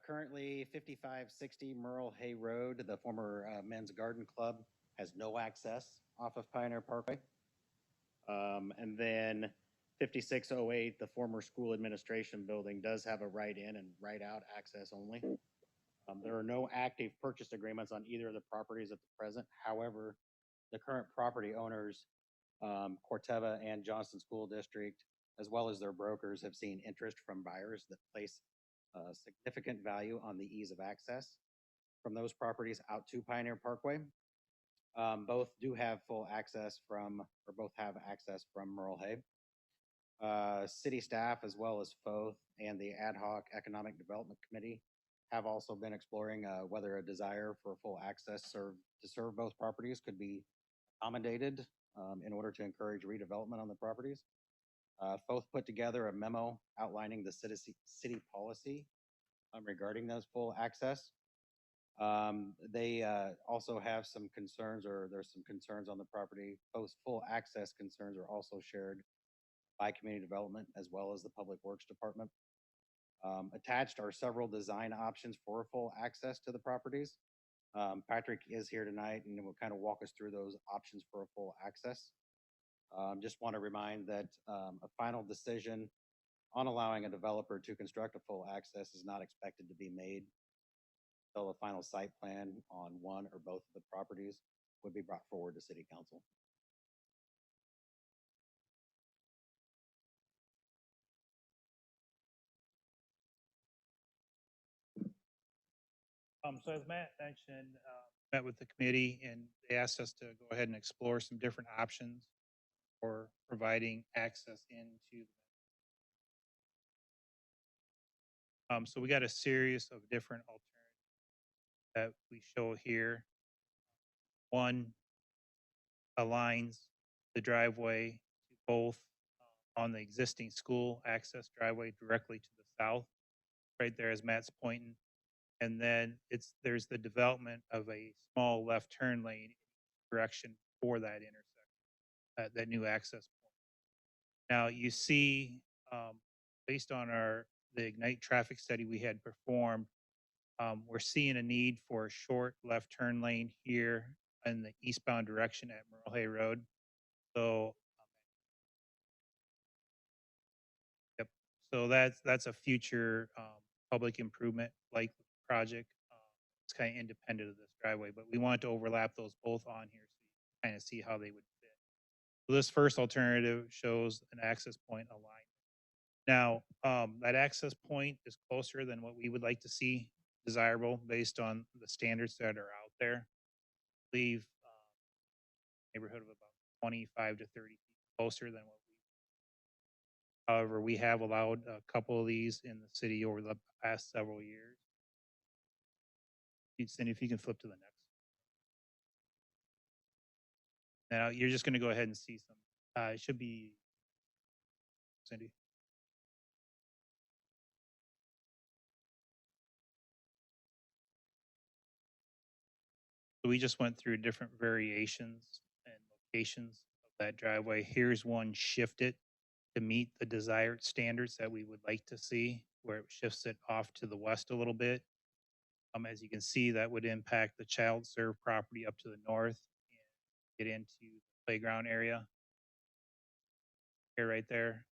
Currently, 5560 Merle Hay Road, the former Men's Garden Club, has no access off of Pioneer Parkway. And then 5608, the former school administration building, does have a right in and right out access only. There are no active purchase agreements on either of the properties at the present. However, the current property owners, Corteva and Johnston School District, as well as their brokers, have seen interest from buyers that place significant value on the ease of access from those properties out to Pioneer Parkway. Both do have full access from, or both have access from Merle Hay. City staff, as well as FOTH and the Ad Hoc Economic Development Committee, have also been exploring whether a desire for full access to serve both properties could be accommodated in order to encourage redevelopment on the properties. FOTH put together a memo outlining the city policy regarding those full access. They also have some concerns, or there's some concerns on the property. Both full access concerns are also shared by community development as well as the public works department. Attached are several design options for full access to the properties. Patrick is here tonight and will kind of walk us through those options for a full access. Just want to remind that a final decision on allowing a developer to construct a full access is not expected to be made until a final site plan on one or both of the properties would be brought forward to City Council. So as Matt mentioned, met with the committee and they asked us to go ahead and explore some different options for providing access into. So we got a series of different alternatives that we show here. One aligns the driveway to both on the existing school access driveway directly to the south, right there as Matt's pointing. And then there's the development of a small left turn lane direction for that intersection, that new access point. Now you see, based on the Ignite traffic study we had performed, we're seeing a need for a short left turn lane here in the eastbound direction at Merle Hay Road. So, yep. So that's a future public improvement like project. It's kind of independent of this driveway, but we want to overlap those both on here so you kind of see how they would fit. So this first alternative shows an access point alignment. Now, that access point is closer than what we would like to see desirable based on the standards that are out there. I believe neighborhood of about 25 to 30 feet closer than what we. However, we have allowed a couple of these in the city over the past several years. Cindy, if you can flip to the next. Now you're just going to go ahead and see some. It should be Cindy. So we just went through different variations and locations of that driveway. Here's one shifted to meet the desired standards that we would like to see, where it shifts it off to the west a little bit. As you can see, that would impact the child serve property up to the north and get into the playground area here right there.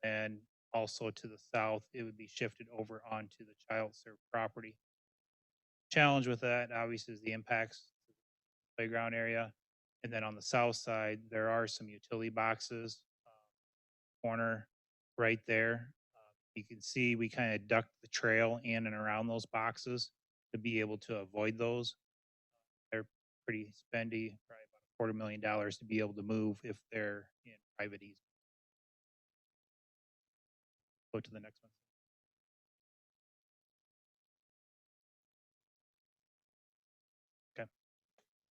And then also to the south, it would be shifted over onto the child serve property. Challenge with that, obviously, is the impacts to the playground area. And then on the south side, there are some utility boxes, corner right there. You can see we kind of ducked the trail in and around those boxes to be able to avoid those. They're pretty spendy, probably about $250,000 to be able to move if they're in private easement. Go to the next one. Okay.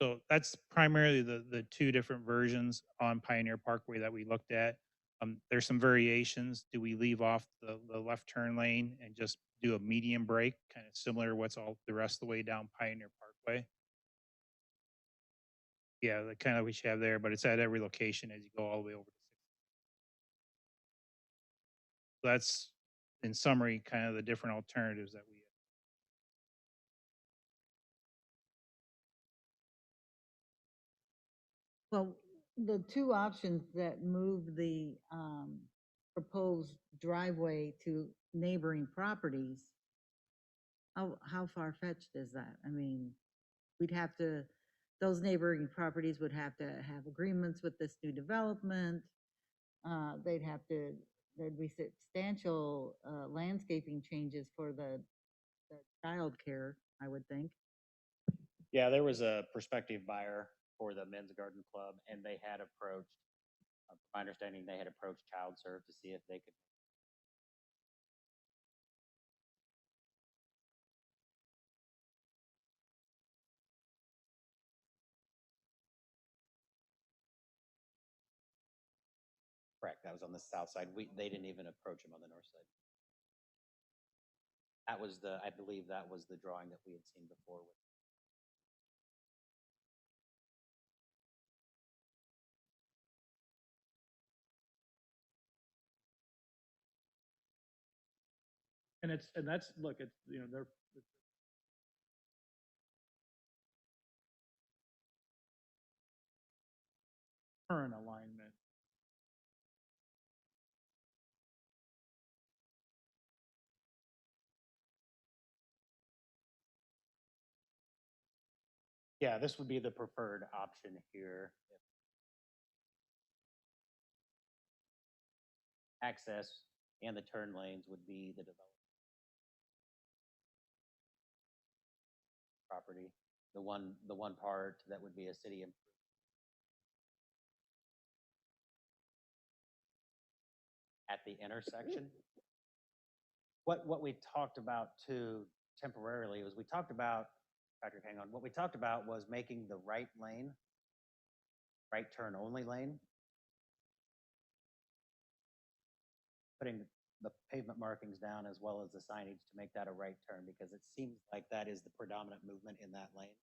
So that's primarily the two different versions on Pioneer Parkway that we looked at. There's some variations. Do we leave off the left turn lane and just do a medium break, kind of similar to what's all the rest of the way down Pioneer Parkway? Yeah, the kind of we should have there, but it's at every location as you go all the way over to 6. So that's, in summary, kind of the different alternatives that we have. Well, the two options that move the proposed driveway to neighboring properties, how far-fetched is that? I mean, we'd have to, those neighboring properties would have to have agreements with this new development. They'd have to, there'd be substantial landscaping changes for the childcare, I would think. Yeah, there was a prospective buyer for the Men's Garden Club, and they had approached, my understanding, they had approached Child Serve to see if they could. Correct, that was on the south side. They didn't even approach him on the north side. That was I believe that was the drawing that we had seen before. And that's, look, it's, you know, they're, current alignment. Yeah, this would be the preferred option here. Access and the turn lanes would be the development property. The one part that would be a city at the intersection. What we talked about too temporarily was Patrick, hang on. What we talked about was making the right lane, right turn only lane, putting the pavement markings down as well as the signage to make that a right turn, because it seems like that is the predominant movement in that lane,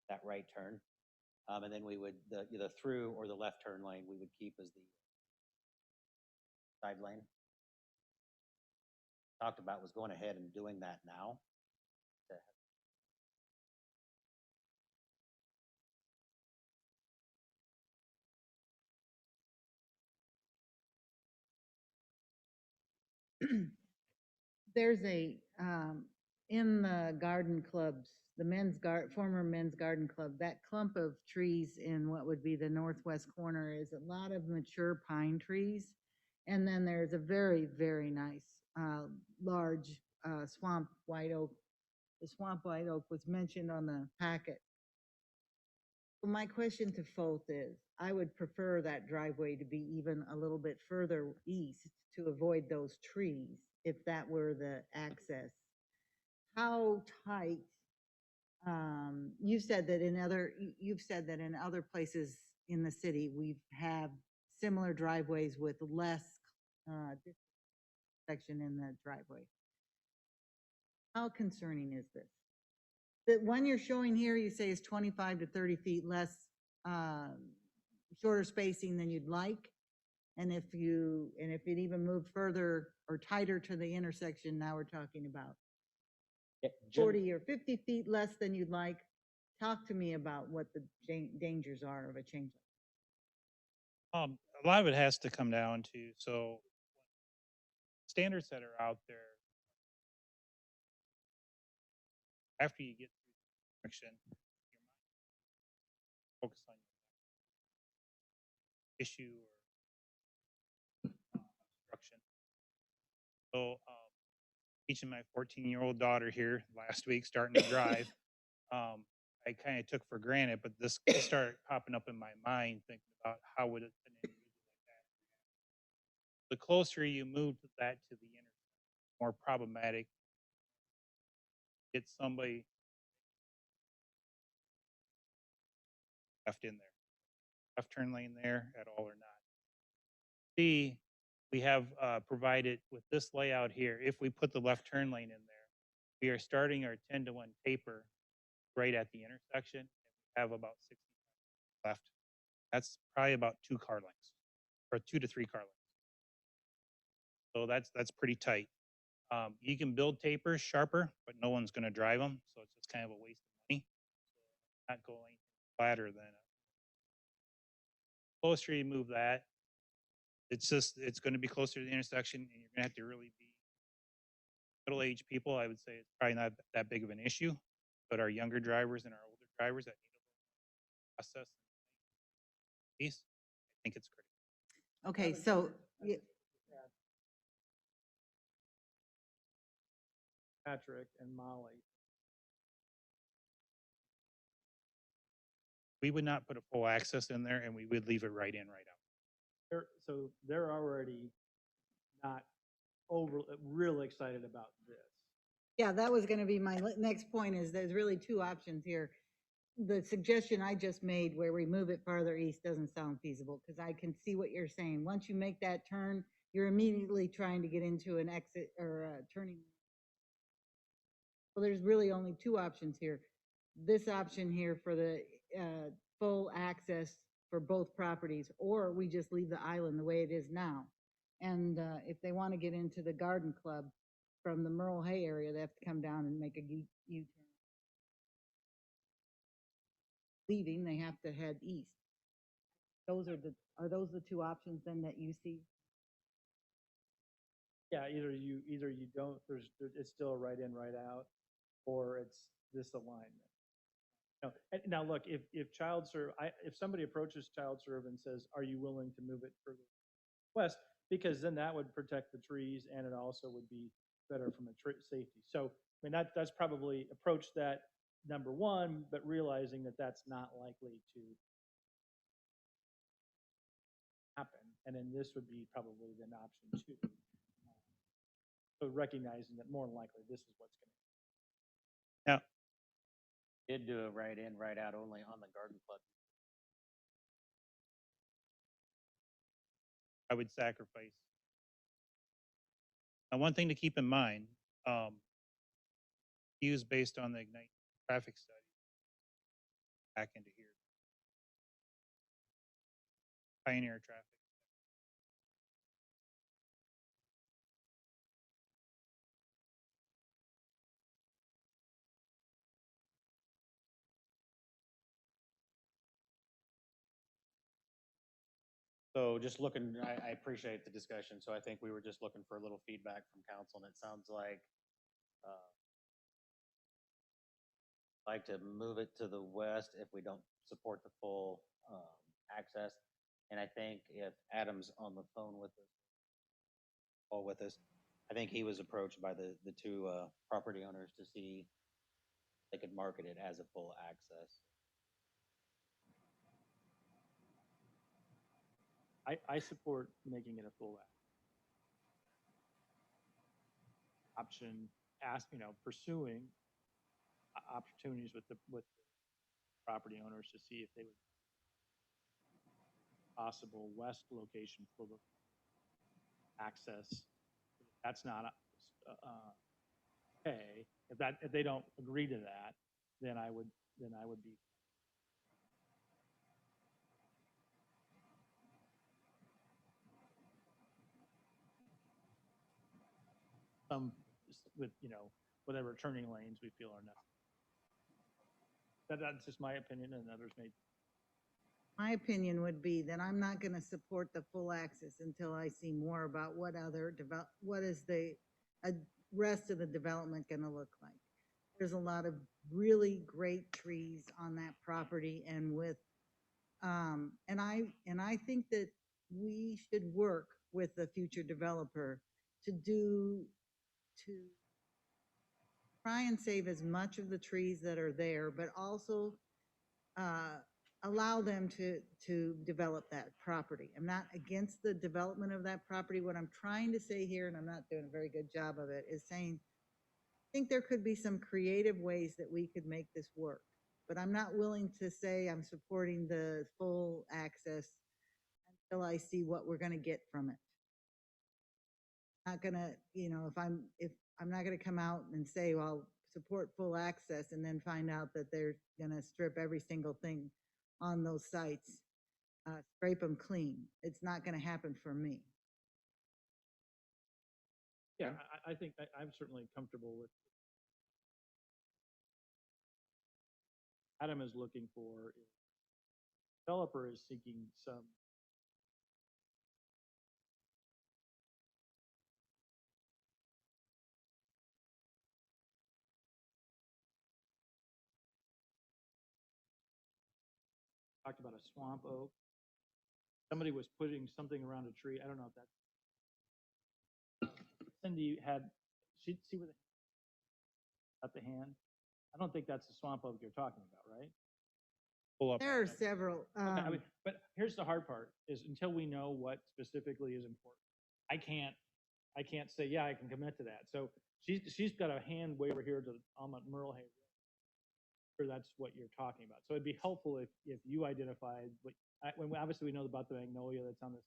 that right turn. And then we would, the through or the left turn lane, we would keep as the side lane. Talked about was going ahead and doing that now. There's in the garden clubs, the former men's garden club, that clump of trees in what would be the northwest corner is a lot of mature pine trees. And then there's a very, very nice, large swamp white oak. The swamp white oak was mentioned on the packet. So my question to Foth is, I would prefer that driveway to be even a little bit further east to avoid those trees, if that were the access. How tight, you've said that in other places in the city, we have similar driveways with less section in the driveway. How concerning is this? The one you're showing here, you say is 25 to 30 feet less, shorter spacing than you'd like. And if it even moved further or tighter to the intersection, now we're talking about 40 or 50 feet less than you'd like. Talk to me about what the dangers are of a change. A lot of it has to come down to, so standards that are out there, after you get through the section, your mind focus on your issue or obstruction. So teaching my 14-year-old daughter here last week, starting to drive, I kind of took for granted, but this started popping up in my mind, thinking about how would an individual like that react. The closer you move to that to the intersection, more problematic. Get somebody left in there, left turn lane there at all or not. B, we have provided with this layout here, if we put the left turn lane in there, we are starting our 10-to-1 taper right at the intersection. And we have about 60 left. That's probably about 2 car lengths, or 2 to 3 car lengths. So that's pretty tight. You can build tapers sharper, but no one's going to drive them, so it's just kind of a waste of money. Not going flatter than closer you move that, it's gonna be closer to the intersection, and you're gonna have to really be middle-aged people, I would say it's probably not that big of an issue, but our younger drivers and our older drivers that need a little process piece, I think it's critical. Okay, so, y- Patrick and Molly. We would not put a full access in there, and we would leave it right in, right out. So they're already not real excited about this. yeah, that was gonna be my next point, is there's really two options here. The suggestion I just made where we move it farther east doesn't sound feasible, because I can see what you're saying. Once you make that turn, you're immediately trying to get into an exit or a turning. Well, there's really only two options here. This option here for the full access for both properties, or we just leave the island the way it is now. And if they want to get into the garden club from the Merle Hay area, they have to come down and make a U-turn. Leaving, they have to head east. Are those the two options then that you see? Yeah, either you don't, it's still a right in, right out, or it's this alignment. Now look, if child serve, if somebody approaches child serve and says, are you willing to move it further west? Because then that would protect the trees, and it also would be better from a safety. So, I mean, that's probably approach that number one, but realizing that that's not likely to happen. And then this would be probably then option two. So recognizing that more than likely this is what's going to Now, Did do a right in, right out only on the garden club. I would sacrifice. Now, one thing to keep in mind, use based on the Ignite traffic study back into here. Pioneer traffic. So just looking, I appreciate the discussion. So I think we were just looking for a little feedback from council, and it sounds like to move it to the west if we don't support the full access. And I think if Adam's on the phone with us, call with us, I think he was approached by the two property owners to see if they could market it as a full access. I support making it a full option, pursuing opportunities with the property owners to see if they would possible west location for the access. That's not okay. If they don't agree to that, then I would be with whatever turning lanes we feel are necessary. That's just my opinion, and others may. My opinion would be that I'm not going to support the full access until I see more about what is the rest of the development going to look like. There's a lot of really great trees on that property, and and I think that we should work with the future developer to try and save as much of the trees that are there, but also allow them to develop that property. I'm not against the development of that property. What I'm trying to say here, and I'm not doing a very good job of it, is saying I think there could be some creative ways that we could make this work. But I'm not willing to say I'm supporting the full access until I see what we're going to get from it. Not gonna, if I'm not gonna come out and say, well, support full access, and then find out that they're gonna strip every single thing on those sites, scrape them clean. It's not gonna happen for me. Yeah, I think I'm certainly comfortable with. Adam is looking for, developer is seeking some talked about a swamp oak. Somebody was putting something around a tree. I don't know if that's. Cindy had, she'd see where at the hand. I don't think that's the swamp oak you're talking about, right? Pull up. There are several, Okay, I mean, but here's the hard part, is until we know what specifically is important, I can't say, yeah, I can commit to that. So she's got a hand way over here to Merle Hay. Sure, that's what you're talking about. So it'd be helpful if you identified when obviously we know about the magnolia that's on this.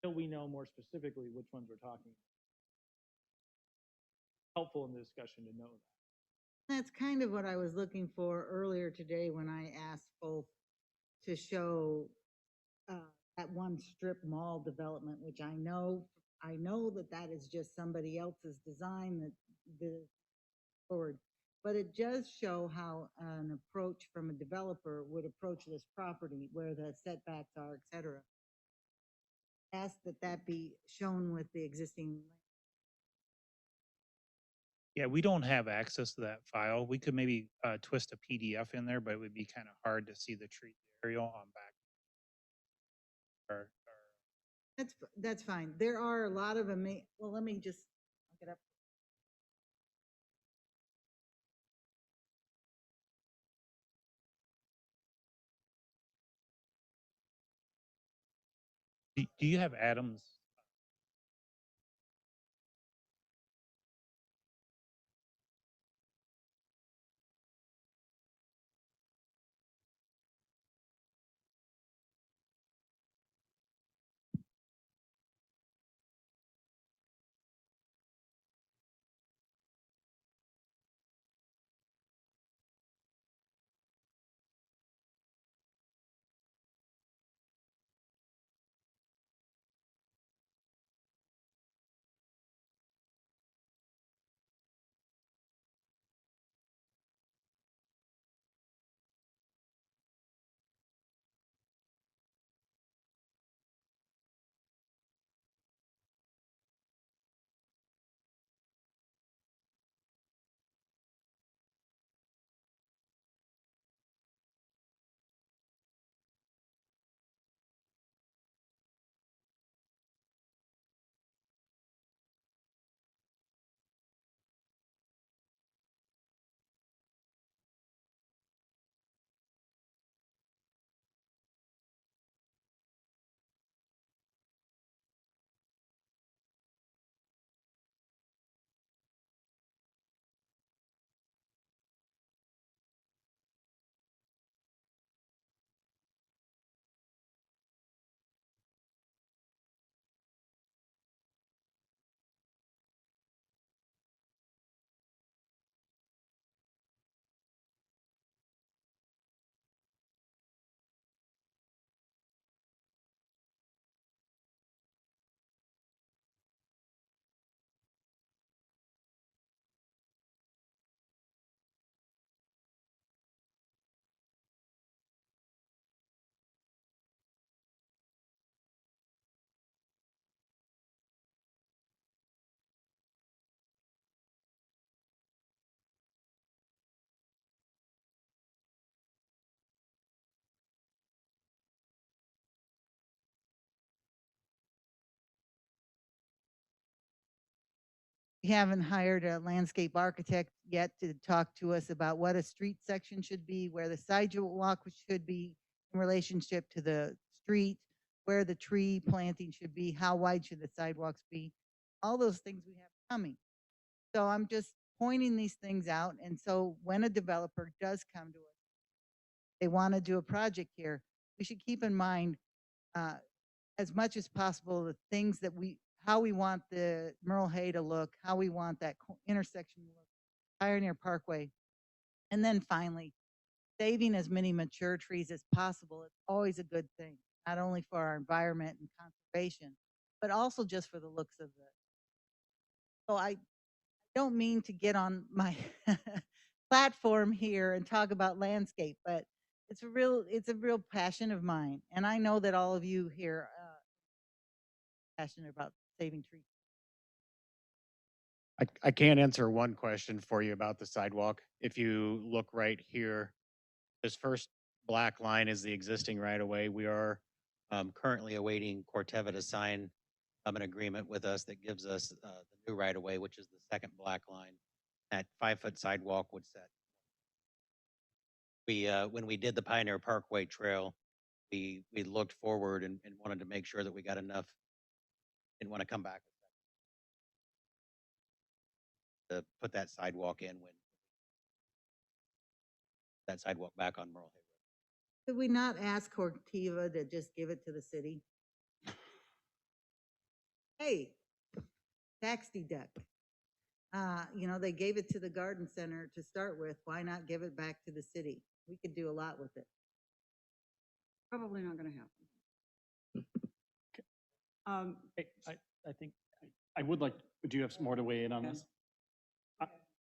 Until we know more specifically which ones we're talking about. Helpful in the discussion to know that. that's kind of what I was looking for earlier today when I asked both to show that one strip mall development, which I know that is just somebody else's design that the forward, but it does show how an approach from a developer would approach this property, where the setbacks are, et cetera. Ask that be shown with the existing. Yeah, we don't have access to that file. We could maybe twist a PDF in there, but it would be kind of hard to see the tree aerial on back. That's fine. There are a lot of well, let me just look it up. Do you have Adam's? We haven't hired a landscape architect yet to talk to us about what a street section should be, where the sidewalk should be in relationship to the street, where the tree planting should be, how wide should the sidewalks be, all those things we have coming. So I'm just pointing these things out. And so when a developer does come to us, they want to do a project here, we should keep in mind as much as possible the things that how we want the Merle Hay to look, how we want that intersection to look, Pioneer Parkway. And then finally, saving as many mature trees as possible is always a good thing, not only for our environment and conservation, but also just for the looks of it. So I don't mean to get on my platform here and talk about landscape, but it's a real passion of mine. And I know that all of you here are passionate about saving trees. I can answer one question for you about the sidewalk. If you look right here, this first black line is the existing right of way. We are currently awaiting Corteva to sign an agreement with us that gives us the new right of way, which is the second black line. That 5-foot sidewalk would set. We when we did the Pioneer Parkway Trail, we looked forward and wanted to make sure that we got enough. Didn't want to come back to put that sidewalk in when that sidewalk back on Merle Hay Road. Could we not ask Corteva to just give it to the city? Hey, tax deduct. You know, they gave it to the garden center to start with. Why not give it back to the city? We could do a lot with it. Probably not gonna happen. I think I would like, do you have some more to weigh in on Okay. this?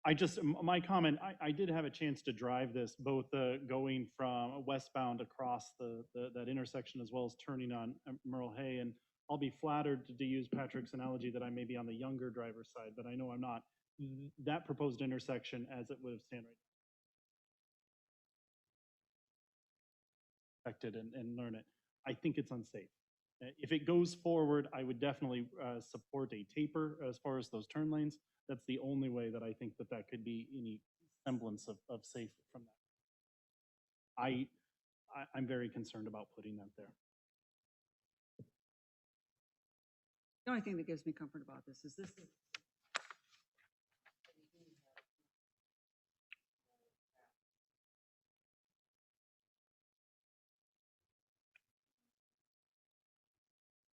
I just, my comment, I did have a chance to drive this, both going from westbound across that intersection as well as turning on Merle Hay. And I'll be flattered to use Patrick's analogy that I may be on the younger driver's side, but I know I'm not. That proposed intersection as it would stand right affected and learn it. I think it's unsafe. If it goes forward, I would definitely support a taper as far as those turn lanes. That's the only way that I think that could be any semblance of safe from that. I'm very concerned about putting that there. The only thing that gives me comfort about this is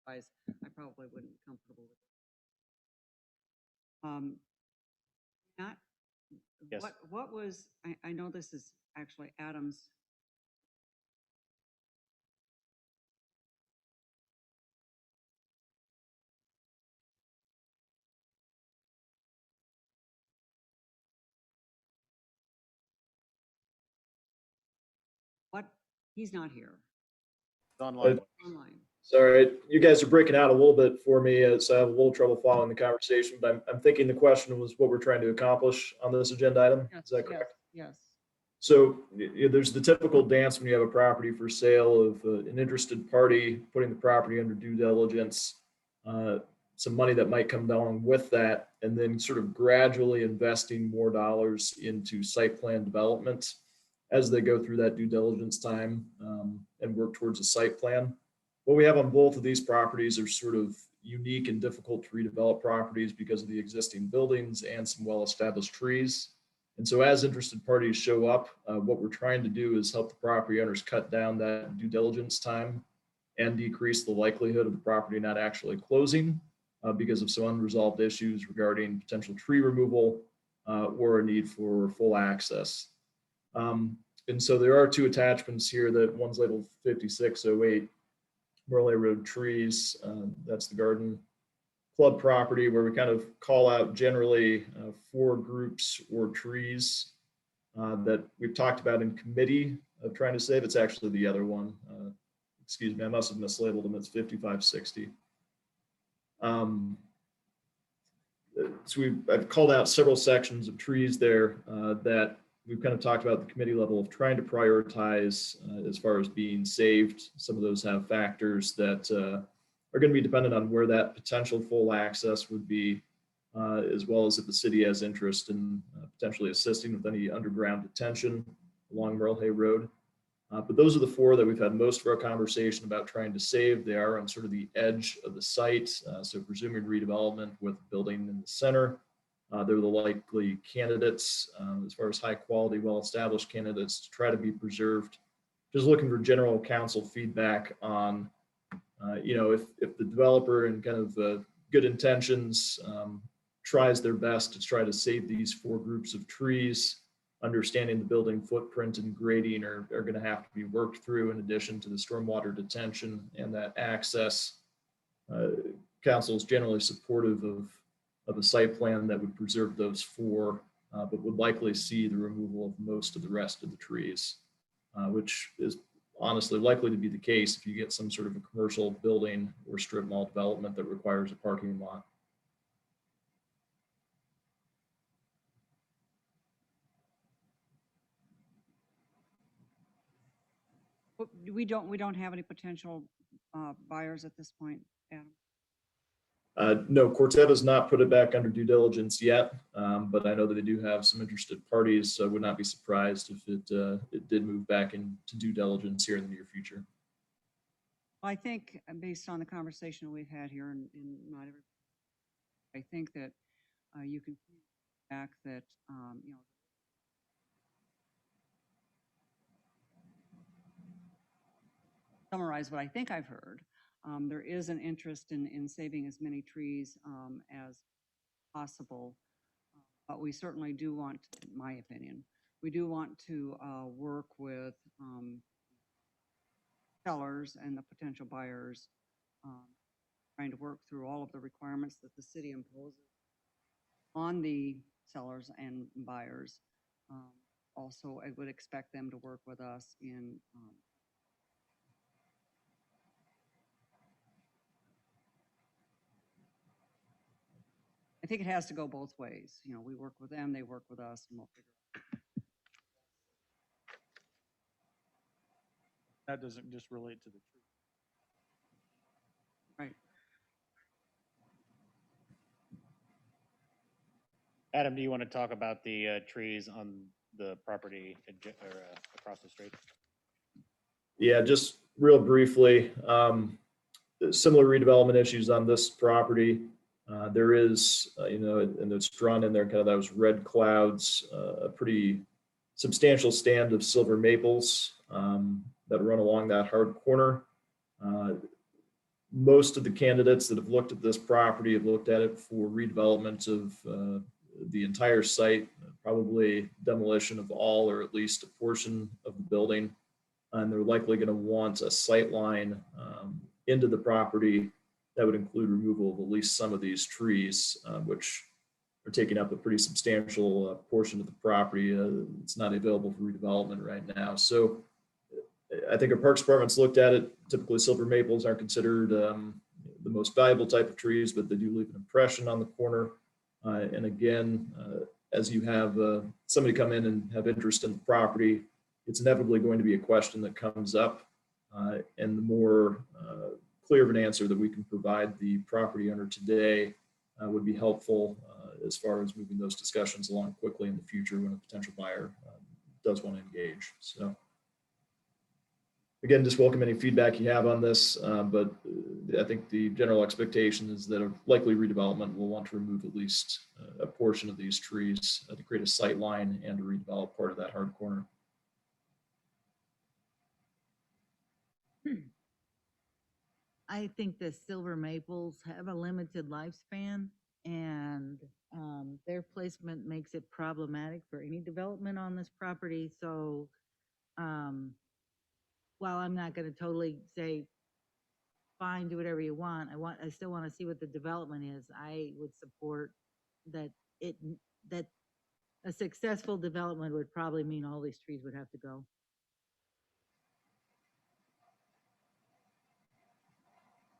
I probably wouldn't be comfortable with it. Not, Yes. what was, I know this is actually Adam's. What, he's not here, It's online. online. Sorry, you guys are breaking out a little bit for me, so I have a little trouble following the conversation, but I'm thinking the question was what we're trying to accomplish on this agenda item. Is that correct? Yes. So there's the typical dance when you have a property for sale of an interested party putting the property under due diligence, some money that might come down with that, and then sort of gradually investing more dollars into site plan development as they go through that due diligence time and work towards a site plan. What we have on both of these properties are sort of unique and difficult to redevelop properties because of the existing buildings and some well-established trees. And so as interested parties show up, what we're trying to do is help the property owners cut down that due diligence time and decrease the likelihood of the property not actually closing because of some unresolved issues regarding potential tree removal or a need for full access. And so there are two attachments here that one's labeled 5608 Merle Hay Road trees. That's the garden club property where we kind of call out generally 4 groups or trees that we've talked about in committee of trying to save. It's actually the other one. Excuse me, I must have mislabeled them. It's 5560. So I've called out several sections of trees there that we've kind of talked about at the committee level of trying to prioritize as far as being saved. Some of those have factors that are going to be dependent on where that potential full access would be, as well as if the city has interest in potentially assisting with any underground detention along Merle Hay Road. But those are the 4 that we've had most of our conversation about trying to save. They are on sort of the edge of the site. So presuming redevelopment with building in the center. They're the likely candidates as far as high quality, well-established candidates to try to be preserved. Just looking for general council feedback on, if the developer and kind of good intentions tries their best to try to save these 4 groups of trees, understanding the building footprint and grading are going to have to be worked through in addition to the stormwater detention and that access. Council is generally supportive of a site plan that would preserve those 4, but would likely see the removal of most of the rest of the trees, which is honestly likely to be the case if you get some sort of a commercial building or strip mall development that requires a parking lot. we don't have any potential buyers at this point, Adam. No, Quartet has not put it back under due diligence yet, but I know that they do have some interested parties, so I would not be surprised if it did move back into due diligence here in the near future. I think based on the conversation we've had here and not every, I think that you can back that, you know, summarize what I think I've heard. There is an interest in saving as many trees as possible, but we certainly do want, in my opinion, we do want to work with sellers and the potential buyers, trying to work through all of the requirements that the city imposes on the sellers and buyers. Also, I would expect them to work with us in I think it has to go both ways. You know, we work with them, they work with us, and we'll figure it That doesn't just relate to the tree. out. Right. Adam, do you want to talk about the trees on the property across the street? Yeah, just real briefly, similar redevelopment issues on this property. There is, you know, and it's drawn in there kind of those red clouds, a pretty substantial stand of silver maples that run along that hard corner. Most of the candidates that have looked at this property have looked at it for redevelopment of the entire site, probably demolition of all or at least a portion of the building. And they're likely going to want a sight line into the property that would include removal of at least some of these trees, which are taking up a pretty substantial portion of the property. It's not available for redevelopment right now. So I think our Parks Department's looked at it. Typically, silver maples aren't considered the most valuable type of trees, but they do leave an impression on the corner. And again, as you have somebody come in and have interest in the property, it's inevitably going to be a question that comes up. And the more clear of an answer that we can provide the property owner today would be helpful as far as moving those discussions along quickly in the future when a potential buyer does want to engage. So again, just welcome any feedback you have on this, but I think the general expectation is that a likely redevelopment will want to remove at least a portion of these trees to create a sight line and to redevelop part of that hard corner. I think the silver maples have a limited lifespan, and their placement makes it problematic for any development on this property. So while I'm not going to totally say, fine, do whatever you want, I still want to see what the development is. I would support that that a successful development would probably mean all these trees would have to go.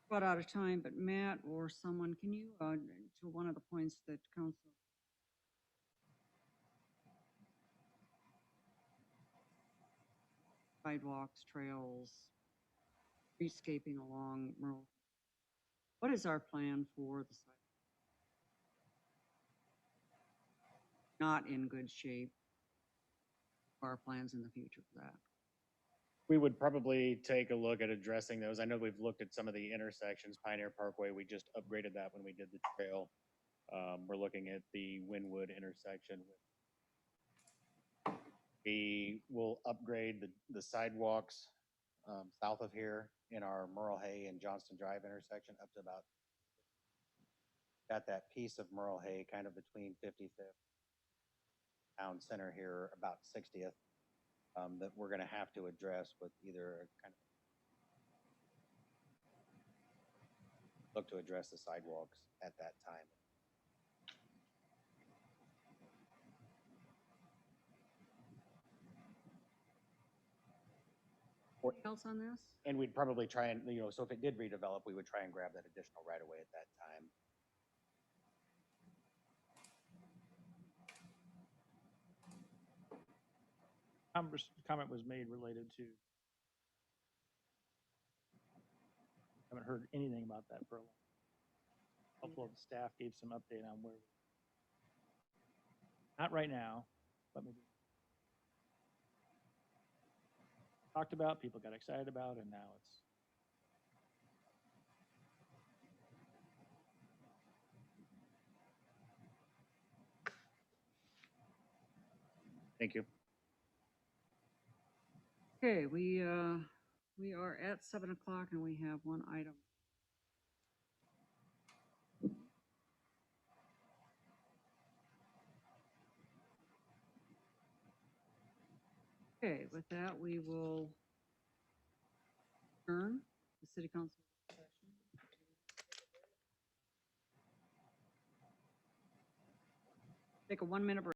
About out of time, but Matt or someone, can you, to one of the points that council sidewalks, trails, streetscaping along Merle, what is our plan for the site? Not in good shape. Our plans in the future for that. We would probably take a look at addressing those. I know we've looked at some of the intersections, Pioneer Parkway. We just upgraded that when we did the trail. We're looking at the Wynwood intersection. We will upgrade the sidewalks south of here in our Merle Hay and Johnston Drive intersection up to about, got that piece of Merle Hay kind of between 55th town center here, about 60th. That we're going to have to address with either kind of look to address the sidewalks at that time. Anything else on this? And we'd probably try and, you know, so if it did redevelop, we would try and grab that additional right away at that time. Comment was made related to Haven't heard anything about that for a long. Hopefully the staff gave some update on where. Not right now, but maybe. Talked about, people got excited about, and now it's. Thank you. Okay, we are at 7 o'clock and we have one item. Okay, with that, we will adjourn the city council session. Take a 1-minute break.